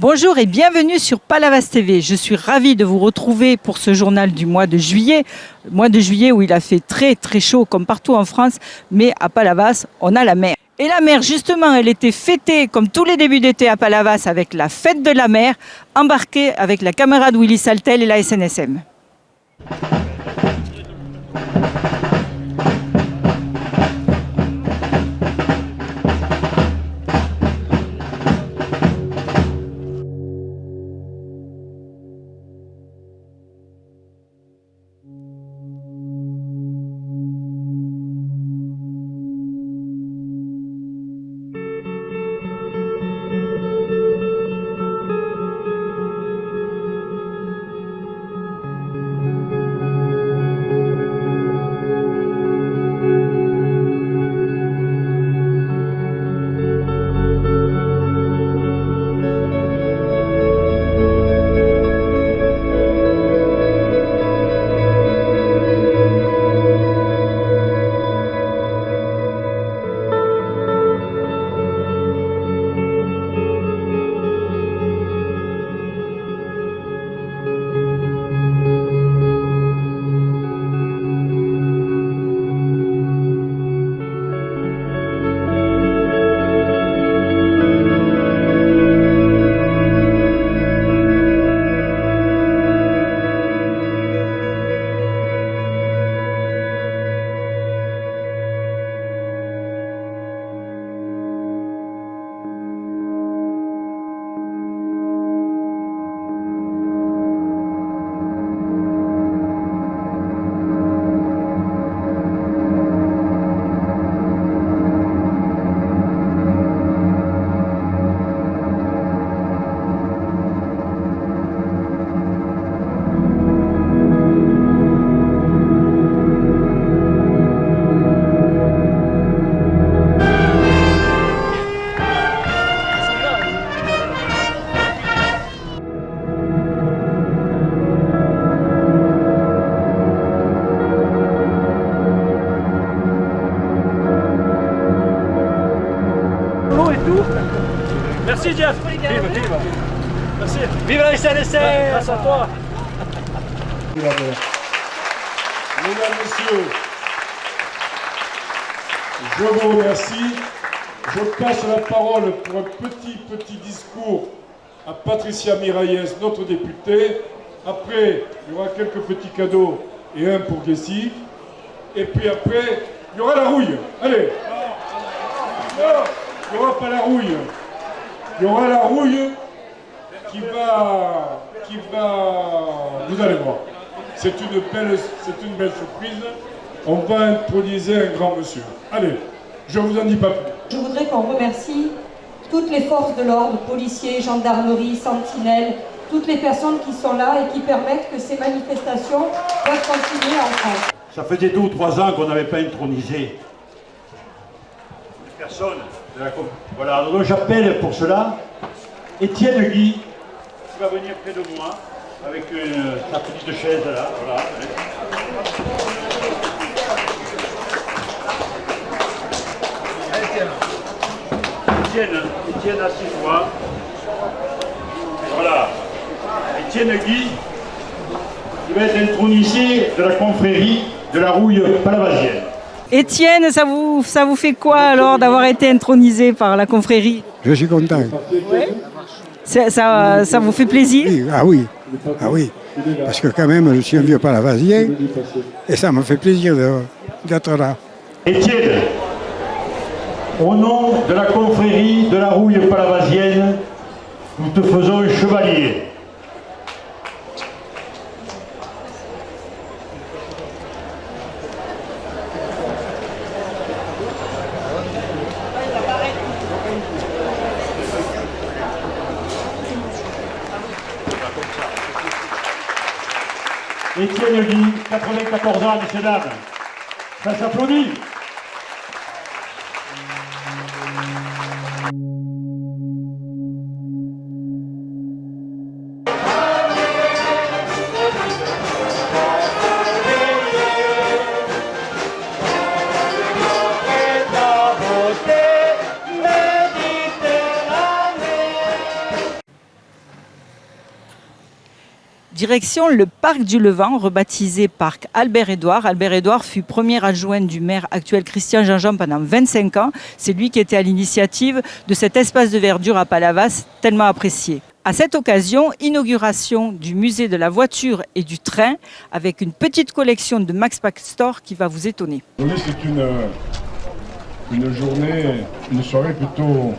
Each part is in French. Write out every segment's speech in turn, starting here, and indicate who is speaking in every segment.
Speaker 1: Bonjour et bienvenue sur Palavas TV. Je suis ravie de vous retrouver pour ce journal du mois de juillet. Mois de juillet où il a fait très chaud comme partout en France, mais à Palavas, on a la mer. Et la mer, justement, elle était fêtée comme tous les débuts d'été à Palavas avec la fête de la mer, embarquée avec la camarade Willy Saltel et la SNSM.
Speaker 2: Merci Jeff. Vive. Merci. Vive la SNSM. Grâce à toi.
Speaker 3: Mesdames, Messieurs, je vous remercie. Je passe la parole pour un petit discours à Patricia Miralles, notre députée. Après, il y aura quelques petits cadeaux et un pour Gessi. Et puis après, il y aura la rouille. Allez. Non, il n'y aura pas la rouille. Il y aura la rouille qui va, vous allez voir. C'est une belle surprise. On va introniser un grand monsieur. Allez, je vous en dis pas plus.
Speaker 4: Je voudrais qu'on remercie toutes les forces de l'ordre, policiers, gendarmerie, sentinelles, toutes les personnes qui sont là et qui permettent que ces manifestations peuvent continuer en France.
Speaker 5: Ça faisait 2 ou 3 ans qu'on n'avait pas intronisé personne. Voilà, donc j'appelle pour cela Étienne Guy, qui va venir près de moi, avec sa petite chaise là. Voilà. Étienne, assis-toi. Voilà. Étienne Guy, qui va être intronisé de la confrérie de la rouille palavasienne.
Speaker 1: Étienne, ça vous fait quoi alors d'avoir été intronisé par la confrérie?
Speaker 6: Je suis content.
Speaker 1: Ouais. Ça vous fait plaisir?
Speaker 6: Oui, ah oui. Parce que quand même, je suis un vieux palavasien et ça me fait plaisir d'être là.
Speaker 5: Étienne, au nom de la confrérie de la rouille palavasienne, nous te faisons chevalier. Étienne Guy, 94 ans, messieurs, dames. Ça s'applaudit.
Speaker 1: Direction le parc du Levant, rebaptisé parc Albert-Édouard. Albert-Édouard fut premier adjoint du maire actuel Christian Jean-Jean pendant 25 ans. C'est lui qui était à l'initiative de cet espace de verdure à Palavas, tellement apprécié. À cette occasion, inauguration du musée de la voiture et du train avec une petite collection de Max Pastor qui va vous étonner.
Speaker 3: C'est une journée, une soirée plutôt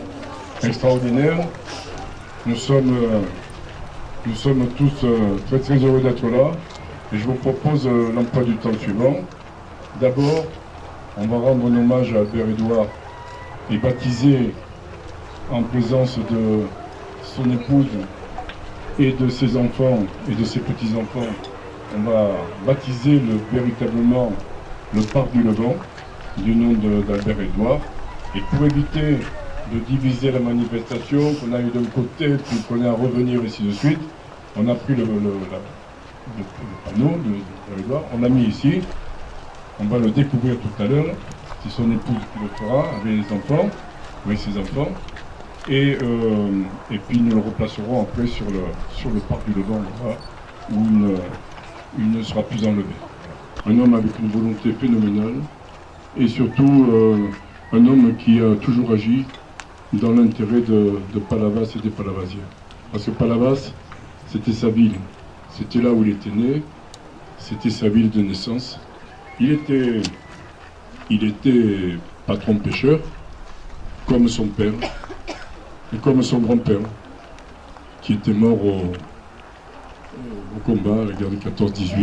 Speaker 3: extraordinaire. Nous sommes tous très très heureux d'être là et je vous propose l'emploi du temps suivant. D'abord, on va rendre un hommage à Albert-Édouard et baptiser en présence de son épouse et de ses enfants et de ses petits-enfants. On va baptiser véritablement le parc du Levant du nom d'Albert-Édouard. Et pour éviter de diviser la manifestation, qu'on aille d'un côté puis qu'on ait à revenir ainsi de suite, on a pris le panneau d'Albert-Édouard, on l'a mis ici. On va le découvrir tout à l'heure. C'est son épouse qui le fera avec ses enfants. Et puis nous le replacerons après sur le parc du Levant, là, où il ne sera plus enlevé. Un homme avec une volonté phénoménale et surtout un homme qui a toujours agi dans l'intérêt de Palavas et des Palavasiens. Parce que Palavas, c'était sa ville, c'était là où il était né, c'était sa ville de naissance. Il était patron pêcheur, comme son père. Et comme son grand-père, qui était mort au combat, à la guerre de 14-18, et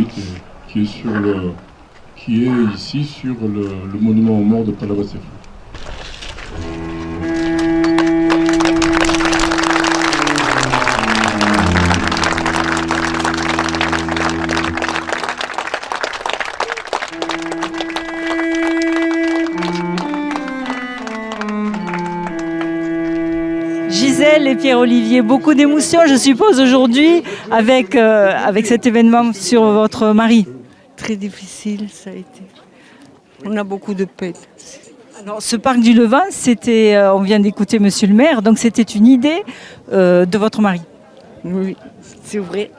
Speaker 3: qui est ici sur le monument aux morts de Palavas-et-Fou.
Speaker 1: Gisèle et Pierre-Olivier, beaucoup d'émotions, je suppose, aujourd'hui, avec cet événement sur votre mari.
Speaker 7: Très difficile, ça a été. On a beaucoup de peine.
Speaker 1: Alors, ce parc du Levant, on vient d'écouter Monsieur le maire, donc c'était une idée de votre mari.
Speaker 7: Oui, c'est vrai.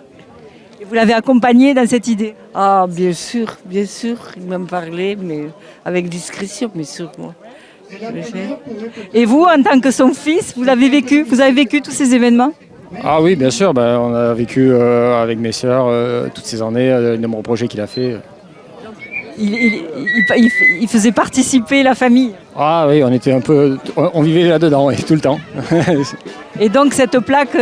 Speaker 1: Et vous l'avez accompagné dans cette idée?
Speaker 7: Ah, bien sûr. Il m'a parlé, mais avec discrétion, mais sûrement.
Speaker 1: Et vous, en tant que son fils, vous avez vécu tous ces événements?
Speaker 8: Ah oui, bien sûr. On a vécu avec mes sœurs toutes ces années, de nombreux projets qu'il a fait.
Speaker 1: Il faisait participer la famille.
Speaker 8: Ah oui, on vivait là-dedans tout le temps.
Speaker 1: Et donc cette plaque,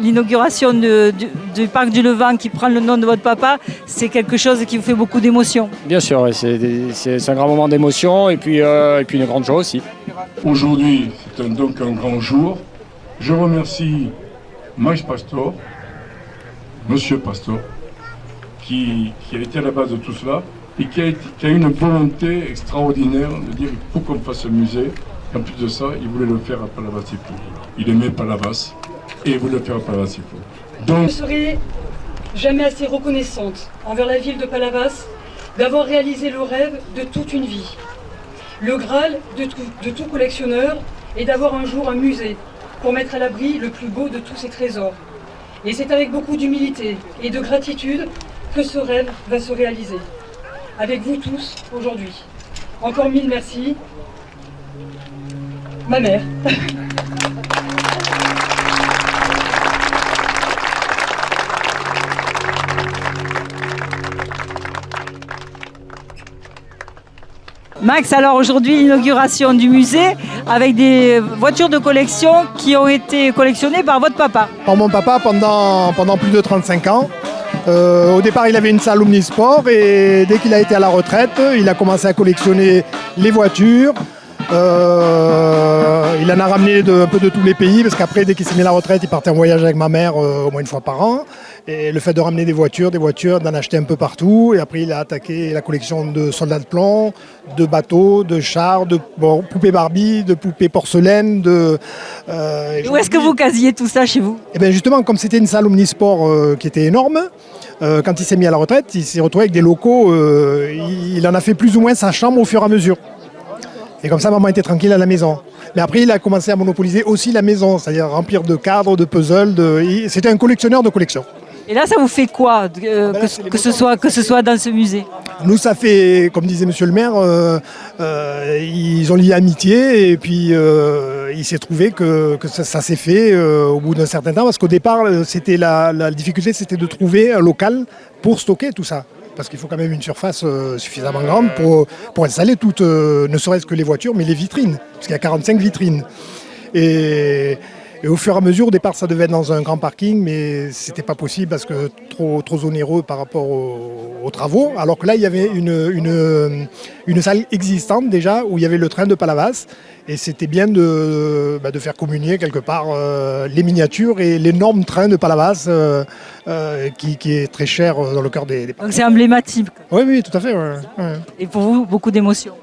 Speaker 1: l'inauguration du parc du Levant qui prend le nom de votre papa, c'est quelque chose qui vous fait beaucoup d'émotion.
Speaker 8: Bien sûr, ouais, c'est un grand moment d'émotion et puis une grande joie aussi.
Speaker 3: Aujourd'hui, c'est donc un grand jour. Je remercie Max Pastor, Monsieur Pastor, qui a été à la base de tout cela et qui a une volonté extraordinaire de dire qu'il faut qu'on fasse un musée. En plus de ça, il voulait le faire à Palavas-et-Fou. Il aimait Palavas et il voulait le faire à Palavas-et-Fou.
Speaker 9: Je ne serai jamais assez reconnaissante envers la ville de Palavas d'avoir réalisé le rêve de toute une vie. Le Graal de tout collectionneur est d'avoir un jour un musée pour mettre à l'abri le plus beau de tous ses trésors. Et c'est avec beaucoup d'humilité et de gratitude que ce rêve va se réaliser. Avec vous tous aujourd'hui. Encore mille merci. Ma mère.
Speaker 1: Max, alors aujourd'hui l'inauguration du musée avec des voitures de collection qui ont été collectionnées par votre papa.
Speaker 10: Par mon papa pendant plus de 35 ans. Au départ, il avait une salle omnisport et dès qu'il a été à la retraite, il a commencé à collectionner les voitures. Il en a ramené un peu de tous les pays parce qu'après, dès qu'il s'est mis à la retraite, il partait en voyage avec ma mère au moins une fois par an. Et le fait de ramener des voitures, d'en acheter un peu partout. Et après, il a attaqué la collection de soldats de plomb, de bateaux, de chars, de poupées Barbie, de poupées porcelaine.
Speaker 1: Où est-ce que vous casiez tout ça chez vous?
Speaker 10: Et bien justement, comme c'était une salle omnisport qui était énorme, quand il s'est mis à la retraite, il s'est retrouvé avec des locaux. Il en a fait plus ou moins sa chambre au fur et à mesure. Et comme ça, maman était tranquille à la maison. Mais après, il a commencé à monopoliser aussi la maison, c'est-à-dire remplir de cadres, de puzzles. C'était un collectionneur de collections.
Speaker 1: Et là, ça vous fait quoi que ce soit dans ce musée?
Speaker 10: Nous, ça fait, comme disait monsieur le maire, ils ont lié amitié et puis il s'est trouvé que ça s'est fait au bout d'un certain temps, parce qu'au départ, c'était la difficulté, c'était de trouver un local pour stocker tout ça. Parce qu'il faut quand même une surface suffisamment grande pour installer toutes, ne serait-ce que les voitures, mais les vitrines, parce qu'il y a 45 vitrines. Et au fur et à mesure, au départ, ça devait être dans un grand parking, mais c'était pas possible parce que trop onéreux par rapport aux travaux. Alors que là, il y avait une salle existante déjà où il y avait le train de Palavas. Et c'était bien de faire communier quelque part les miniatures et l'énorme train de Palavas qui est très cher dans le cœur des
Speaker 1: Donc c'est emblématique.
Speaker 10: Oui, tout à fait. Ouais.
Speaker 1: Et pour vous, beaucoup d'émotions.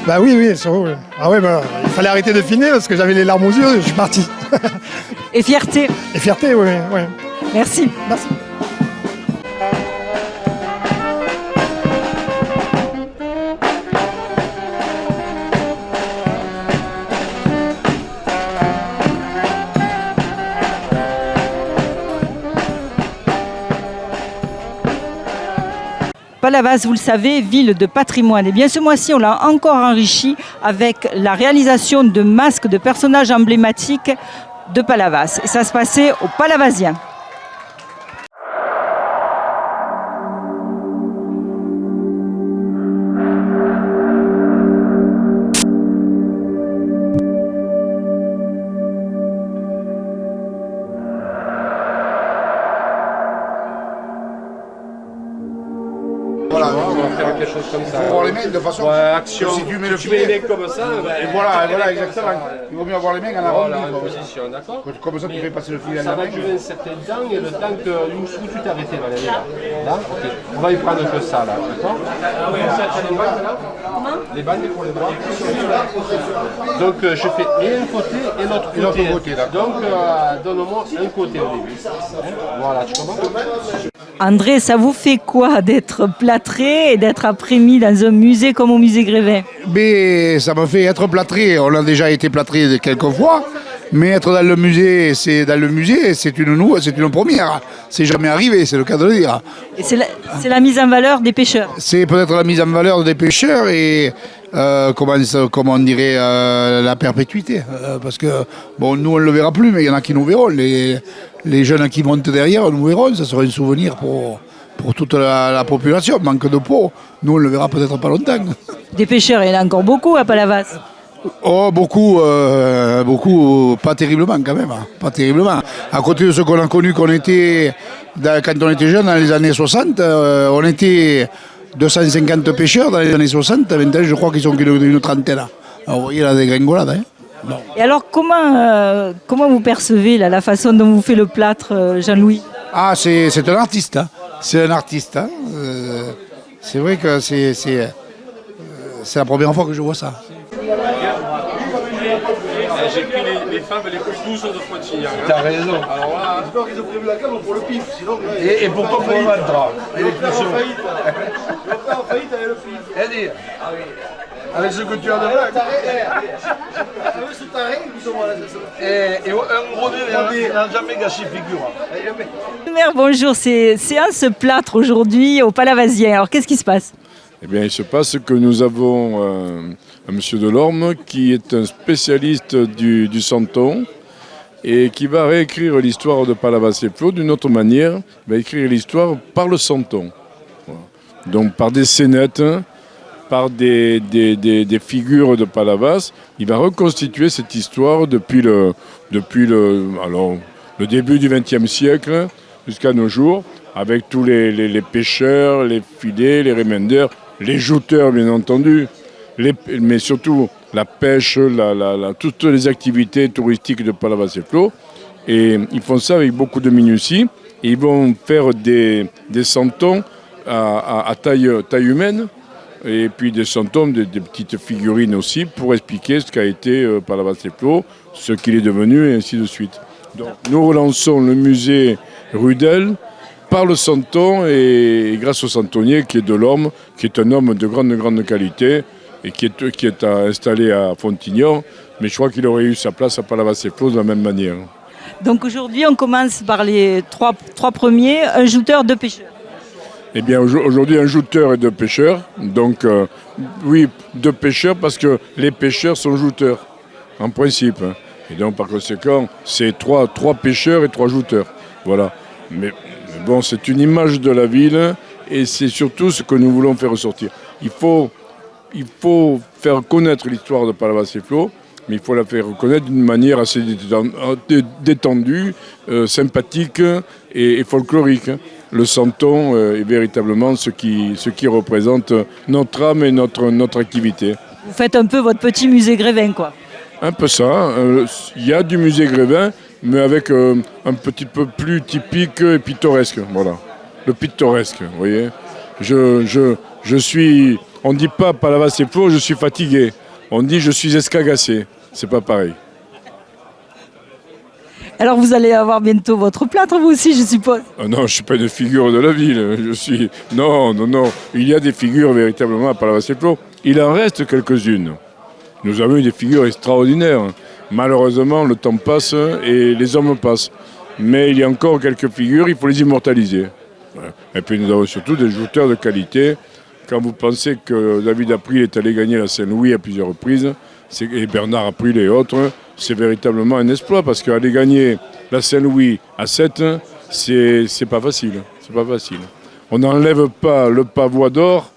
Speaker 10: Bah oui, c'est vrai. Ah ouais, il fallait arrêter de filmer parce que j'avais les larmes aux yeux, je suis parti.
Speaker 1: Et fierté.
Speaker 10: Et fierté, oui.
Speaker 1: Merci.
Speaker 10: Merci.
Speaker 1: Palavas, vous le savez, ville de patrimoine. Et bien ce mois-ci, on l'a encore enrichi avec la réalisation de masques de personnages emblématiques de Palavas. Et ça se passait au Palavasien.
Speaker 11: Voilà, on va faire quelque chose comme ça. Il faut voir les mains de façon. Ouais, action. Si tu mets le pied, les mains comme ça, et voilà, exactement. Il vaut mieux avoir les mains en arrondi. Voilà, en position, d'accord. Comme ça, tu fais passer le fil à la main. Ça va durer un certain temps, et le temps que où tu t'es arrêté, Valérie, là, ok. On va y prendre que ça, là, d'accord. Les bandes, là. Les bandes pour les bras. Donc, je fais et un côté et l'autre côté. Donc, donne-moi un côté au début. Voilà, tu comprends?
Speaker 1: André, ça vous fait quoi d'être plâtré et d'être après mis dans un musée comme au musée Grévin?
Speaker 11: Mais ça me fait être plâtré. On a déjà été plâtré quelques fois, mais être dans le musée, c'est une première. C'est jamais arrivé, c'est le cas de le dire.
Speaker 1: Et c'est la mise en valeur des pêcheurs.
Speaker 11: C'est peut-être la mise en valeur des pêcheurs et comment on dirait la perpétuité. Parce que bon, nous on ne le verra plus, mais il y en a qui nous verront. Les jeunes qui montent derrière nous verront. Ça sera un souvenir pour toute la population. Manque de peau, nous on ne le verra peut-être pas longtemps.
Speaker 1: Des pêcheurs, il y en a encore beaucoup à Palavas.
Speaker 11: Oh, beaucoup, pas terriblement quand même, hein, pas terriblement. À côté de ce qu'on a connu quand on était jeune, dans les années 60, on était 250 pêcheurs dans les années 60, maintenant je crois qu'ils sont une trentaine. Alors, vous voyez la dégringolade. Hein. Bon.
Speaker 1: Et alors comment vous percevez la façon dont vous fait le plâtre, Jean-Louis?
Speaker 11: Ah, c'est un artiste, hein. C'est un artiste. Hein. C'est vrai que c'est la première fois que je vois ça.
Speaker 2: J'ai pris les femmes les plus douces de Frontignan.
Speaker 11: T'as raison.
Speaker 2: Alors là,
Speaker 11: j'espère qu'ils ont prévu la cave pour le pif, sinon.
Speaker 2: Et pourquoi pour le ventre?
Speaker 11: Et les frères en faillite. Le frère en faillite avec le pif. Et dire. Avec ce que tu as de là. Avec ce taré, nous sommes là. Et un gros nez, il n'a jamais gâché figure.
Speaker 1: Maire, bonjour, c'est séance plâtre aujourd'hui au Palavasien. Alors qu'est-ce qui se passe?
Speaker 12: Eh bien, il se passe que nous avons un monsieur Delorme qui est un spécialiste du santon et qui va réécrire l'histoire de Palavas-les-Flots d'une autre manière. Il va écrire l'histoire par le santon. Voilà. Donc par des scénettes, par des figures de Palavas. Il va reconstituer cette histoire depuis le début du XXe siècle jusqu'à nos jours, avec tous les pêcheurs, les filets, les remendeurs, les jouteurs bien entendu, mais surtout la pêche, toutes les activités touristiques de Palavas-les-Flots. Et ils font ça avec beaucoup de minutie. Et ils vont faire des santons à taille humaine, et puis des santons, des petites figurines aussi, pour expliquer ce qu'a été Palavas-les-Flots, ce qu'il est devenu, et ainsi de suite. Donc, nous relançons le musée Rudel par le santon et grâce au santonnier qui est Delorme, qui est un homme de grande qualité et qui est installé à Fontignan, mais je crois qu'il aurait eu sa place à Palavas-les-Flots de la même manière.
Speaker 1: Donc aujourd'hui, on commence par les trois premiers, un jouteur, deux pêcheurs.
Speaker 12: Eh bien, aujourd'hui, un jouteur et deux pêcheurs. Donc, oui, deux pêcheurs parce que les pêcheurs sont jouteurs, en principe. Et donc, par conséquent, c'est trois pêcheurs et trois jouteurs. Voilà. Mais bon, c'est une image de la ville et c'est surtout ce que nous voulons faire ressortir. Il faut faire connaître l'histoire de Palavas-les-Flots, mais il faut la faire connaître d'une manière assez détendue, sympathique et folklorique. Le santon est véritablement ce qui représente notre âme et notre activité.
Speaker 1: Vous faites un peu votre petit musée Grévin, quoi.
Speaker 12: Un peu ça. Il y a du musée Grévin, mais avec un petit peu plus typique et pittoresque. Voilà. Le pittoresque, vous voyez. Je suis... On ne dit pas Palavas-les-Flots, je suis fatigué. On dit je suis escagacé. C'est pas pareil.
Speaker 1: Alors vous allez avoir bientôt votre plâtre, vous aussi, je suppose.
Speaker 12: Ah non, je ne suis pas une figure de la ville. Non. Il y a des figures véritablement à Palavas-les-Flots. Il en reste quelques-unes. Nous avons eu des figures extraordinaires. Malheureusement, le temps passe et les hommes passent. Mais il y a encore quelques figures, il faut les immortaliser. Voilà. Et puis nous avons surtout des jouteurs de qualité. Quand vous pensez que David April est allé gagner la Saint-Louis à plusieurs reprises, et Bernard April et autres, c'est véritablement un exploit parce qu'aller gagner la Saint-Louis à 7, c'est pas facile. C'est pas facile. On n'enlève pas le pavois d'or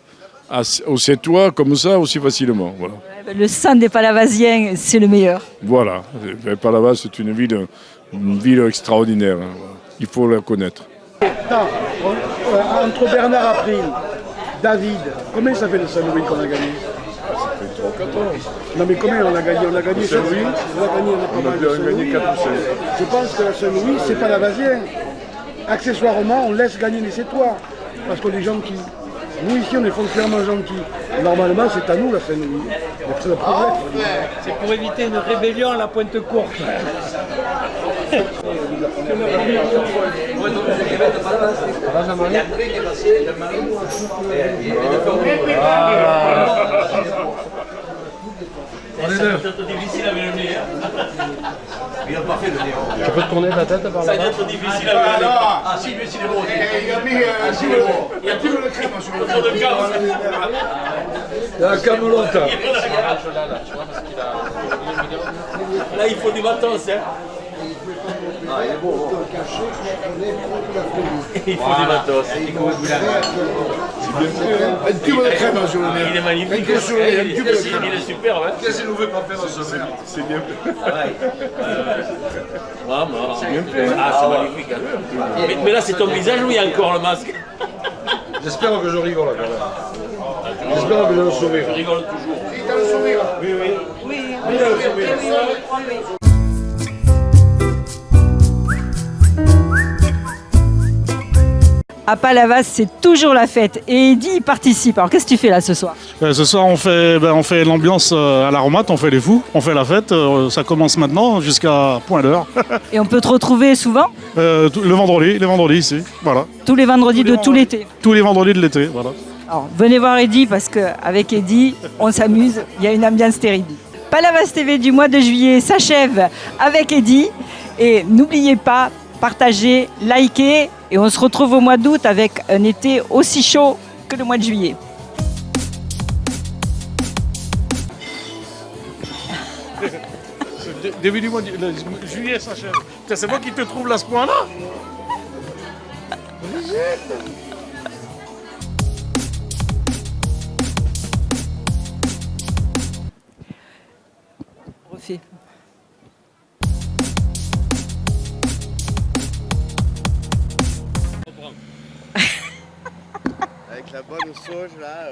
Speaker 12: au Sétois comme ça aussi facilement. Voilà.
Speaker 1: Le sang des Palavasiens, c'est le meilleur.
Speaker 12: Voilà. Palavas, c'est une ville extraordinaire. Il faut la connaître.
Speaker 13: Entre Bernard April, David, combien ça fait le Saint-Louis qu'on a gagné?
Speaker 12: Ça fait 3 ou 4 ans.
Speaker 13: Non mais combien on a gagné? On a gagné Saint-Louis. On a gagné 4 ou 5. Je pense que la Saint-Louis, c'est pas la Vasien. Accessoirement, on laisse gagner les Sétois. Parce qu'on est gentils. Nous ici, on est foncièrement gentils. Normalement, c'est à nous la Saint-Louis. C'est le problème.
Speaker 2: C'est pour éviter une rébellion à la pointe courte.
Speaker 14: C'est difficile avec le nez. Il n'a pas fait le nez.
Speaker 2: Tu peux te tourner la tête par là.
Speaker 14: Ça va être difficile avec le nez. Ah si, lui, c'est le bon. Il y a tout le crème sur le dos de cave.
Speaker 2: La camelote.
Speaker 14: Là, il faut du matos. Ah, il est beau. Il faut des matos.
Speaker 11: Un tube de crème sur le nez.
Speaker 14: Il est magnifique. Il est superbe.
Speaker 11: Qu'est-ce qu'il nous veut pas faire en semaine?
Speaker 12: C'est bien fait.
Speaker 14: C'est bien fait. Ah, c'est magnifique. Mais là, c'est ton visage où il y a encore le masque?
Speaker 11: J'espère que je rigole quand même. J'espère que j'ai le sourire.
Speaker 14: Je rigole toujours.
Speaker 11: Si, t'as le sourire.
Speaker 14: Oui.
Speaker 1: À Palavas, c'est toujours la fête. Et Eddy y participe. Alors, qu'est-ce que tu fais là ce soir?
Speaker 15: Ce soir, on fait l'ambiance à l'Aromate, on fait les fous, on fait la fête. Ça commence maintenant jusqu'à point d'heure.
Speaker 1: Et on peut te retrouver souvent?
Speaker 15: Les vendredis ici, voilà.
Speaker 1: Tous les vendredis de tout l'été?
Speaker 15: Tous les vendredis de l'été, voilà.
Speaker 1: Alors, venez voir Eddy parce qu'avec Eddy, on s'amuse. Il y a une ambiance terrible. Palavas TV du mois de juillet s'achève avec Eddy. Et n'oubliez pas, partagez, likez. Et on se retrouve au mois d'août avec un été aussi chaud que le mois de juillet.
Speaker 15: Début du mois de juillet s'achève. C'est moi qui te trouve là à ce point-là.
Speaker 1: Refais.
Speaker 16: Avec la bonne sauge là,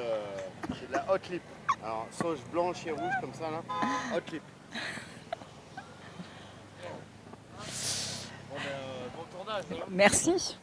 Speaker 16: c'est de la hot lip. Alors sauge blanche et rouge comme ça là, hot lip.
Speaker 1: Merci.